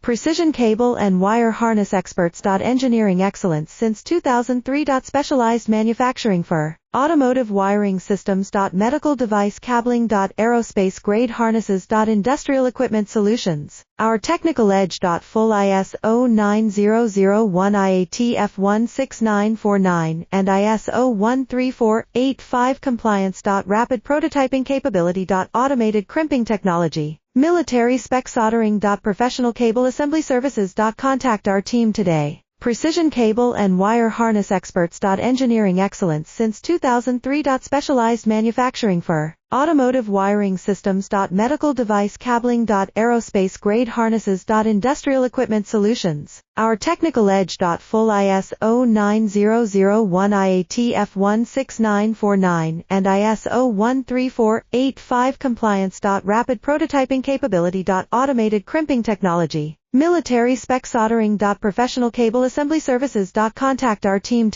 Precision cable and wire harness experts. Engineering excellence since 2003. Specialized manufacturing for automotive wiring systems. Medical device cabling. Aerospace grade harnesses. Industrial equipment solutions. Our technical edge. Full ISO 9001 IATF16949 and ISO 13485 compliance. Rapid prototyping capability. Automated crimping technology. Military spec soldering. Professional cable assembly services. Contact our team today. Precision cable and wire harness experts. Engineering excellence since 2003. Specialized manufacturing for automotive wiring systems. Medical device cabling. Aerospace grade harnesses. Industrial equipment solutions. Our technical edge. Full ISO 9001 IATF16949 and ISO 13485 compliance. Rapid prototyping capability. Automated crimping technology. Military spec soldering. Professional cable assembly services. Contact our team